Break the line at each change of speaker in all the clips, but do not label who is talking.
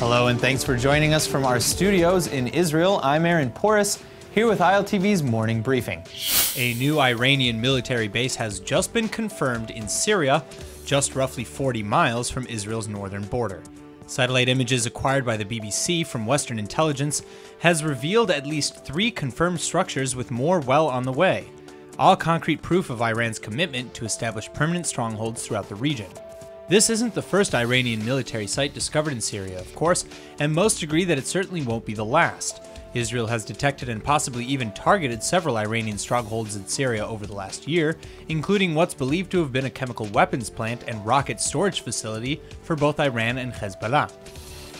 Hello and thanks for joining us from our studios in Israel. I'm Aaron Porras, here with ILTV's morning briefing. A new Iranian military base has just been confirmed in Syria, just roughly 40 miles from Israel's northern border. Satellite images acquired by the BBC from Western intelligence has revealed at least 3 confirmed structures with more well on the way, all concrete proof of Iran's commitment to establish permanent strongholds throughout the region. This isn't the first Iranian military site discovered in Syria, of course, and most agree that it certainly won't be the last. Israel has detected and possibly even targeted several Iranian strongholds in Syria over the last year, including what's believed to have been a chemical weapons plant and rocket storage facility for both Iran and Hezbollah.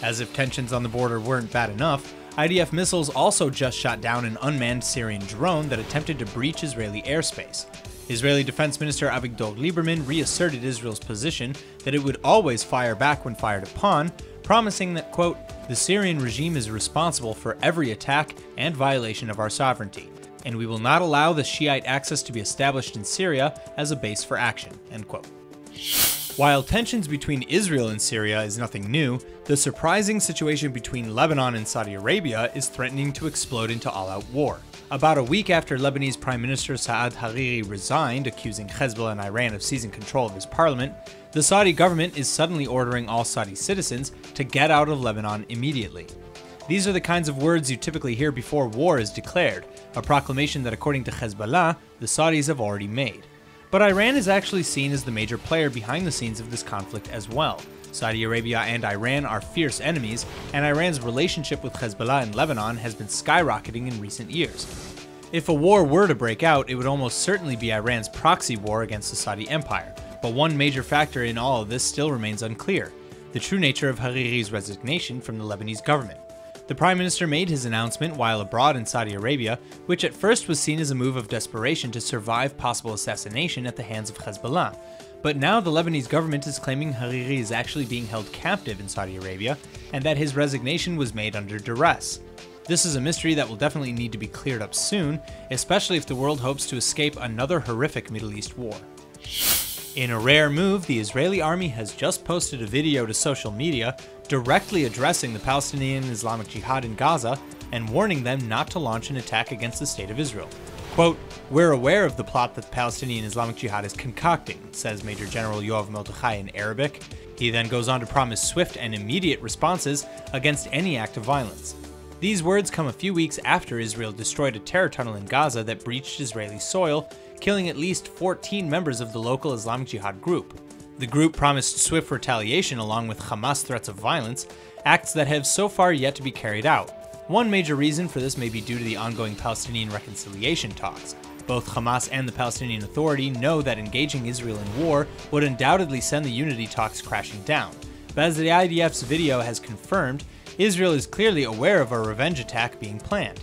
As if tensions on the border weren't bad enough, IDF missiles also just shot down an unmanned Syrian drone that attempted to breach Israeli airspace. Israeli Defense Minister Avigdor Lieberman reasserted Israel's position that it would always fire back when fired upon, promising that, quote, "The Syrian regime is responsible for every attack and violation of our sovereignty, and we will not allow the Shiite axis to be established in Syria as a base for action," end quote. While tensions between Israel and Syria is nothing new, the surprising situation between Lebanon and Saudi Arabia is threatening to explode into all-out war. About a week after Lebanese Prime Minister Saad Hariri resigned, accusing Hezbollah and Iran of seizing control of his parliament, the Saudi government is suddenly ordering all Saudi citizens to get out of Lebanon immediately. These are the kinds of words you typically hear before war is declared, a proclamation that, according to Hezbollah, the Saudis have already made. But Iran is actually seen as the major player behind the scenes of this conflict as well. Saudi Arabia and Iran are fierce enemies, and Iran's relationship with Hezbollah in Lebanon has been skyrocketing in recent years. If a war were to break out, it would almost certainly be Iran's proxy war against the Saudi Empire. But one major factor in all of this still remains unclear: the true nature of Hariri's resignation from the Lebanese government. The Prime Minister made his announcement while abroad in Saudi Arabia, which at first was seen as a move of desperation to survive possible assassination at the hands of Hezbollah. But now the Lebanese government is claiming Hariri is actually being held captive in Saudi Arabia, and that his resignation was made under duress. This is a mystery that will definitely need to be cleared up soon, especially if the world hopes to escape another horrific Middle East war. In a rare move, the Israeli army has just posted a video to social media directly addressing the Palestinian Islamic Jihad in Gaza and warning them not to launch an attack against the state of Israel. Quote, "We're aware of the plot that the Palestinian Islamic Jihad is concocting," says Major General Yoav Mordechai in Arabic. He then goes on to promise swift and immediate responses against any act of violence. These words come a few weeks after Israel destroyed a terror tunnel in Gaza that breached Israeli soil, killing at least 14 members of the local Islamic Jihad group. The group promised swift retaliation along with Hamas threats of violence, acts that have so far yet to be carried out. One major reason for this may be due to the ongoing Palestinian reconciliation talks. Both Hamas and the Palestinian Authority know that engaging Israel in war would undoubtedly send the unity talks crashing down. But as the IDF's video has confirmed, Israel is clearly aware of a revenge attack being planned.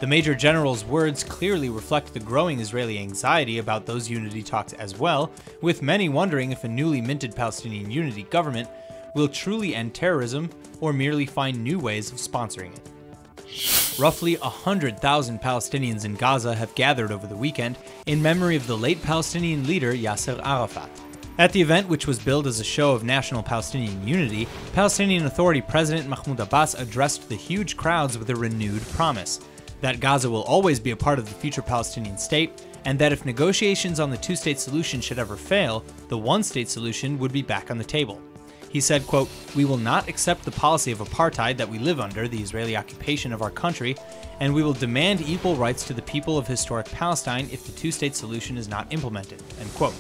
The Major General's words clearly reflect the growing Israeli anxiety about those unity talks as well, with many wondering if a newly minted Palestinian Unity government will truly end terrorism or merely find new ways of sponsoring it. Roughly 100,000 Palestinians in Gaza have gathered over the weekend in memory of the late Palestinian leader Yasser Arafat. At the event, which was billed as a show of national Palestinian unity, Palestinian Authority President Mahmoud Abbas addressed the huge crowds with a renewed promise that Gaza will always be a part of the future Palestinian state, and that if negotiations on the two-state solution should ever fail, the one-state solution would be back on the table. He said, quote, "We will not accept the policy of apartheid that we live under, the Israeli occupation of our country, and we will demand equal rights to the people of historic Palestine if the two-state solution is not implemented," end quote.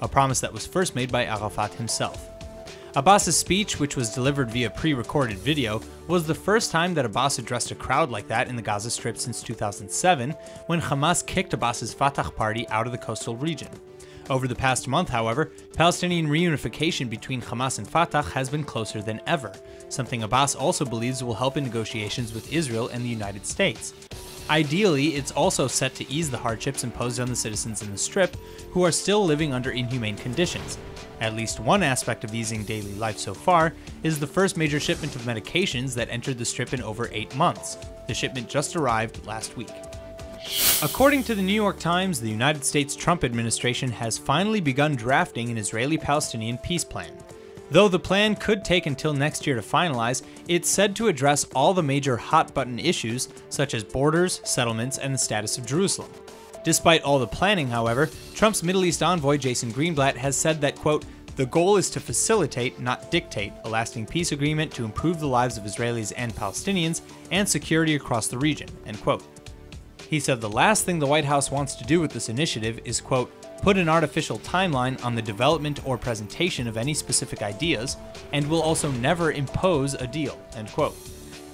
A promise that was first made by Arafat himself. Abbas's speech, which was delivered via pre-recorded video, was the first time that Abbas addressed a crowd like that in the Gaza Strip since 2007, when Hamas kicked Abbas's Fatah party out of the coastal region. Over the past month, however, Palestinian reunification between Hamas and Fatah has been closer than ever, something Abbas also believes will help in negotiations with Israel and the United States. Ideally, it's also set to ease the hardships imposed on the citizens in the Strip, who are still living under inhumane conditions. At least one aspect of easing daily life so far is the first major shipment of medications that entered the Strip in over 8 months. The shipment just arrived last week. According to the New York Times, the United States Trump administration has finally begun drafting an Israeli-Palestinian peace plan. Though the plan could take until next year to finalize, It's said to address all the major hot-button issues, such as borders, settlements, and the status of Jerusalem. Despite all the planning, however, Trump's Middle East envoy Jason Greenblatt has said that, quote, "The goal is to facilitate, not dictate, a lasting peace agreement to improve the lives of Israelis and Palestinians and security across the region," end quote. He said the last thing the White House wants to do with this initiative is, quote, "put an artificial timeline on the development or presentation of any specific ideas, and will also never impose a deal," end quote.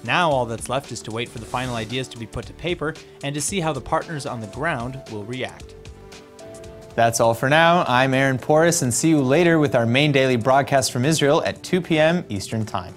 Now all that's left is to wait for the final ideas to be put to paper and to see how the partners on the ground will react. That's all for now. I'm Aaron Porras, and see you later with our main daily broadcast from Israel at 2 p.m. Eastern Time.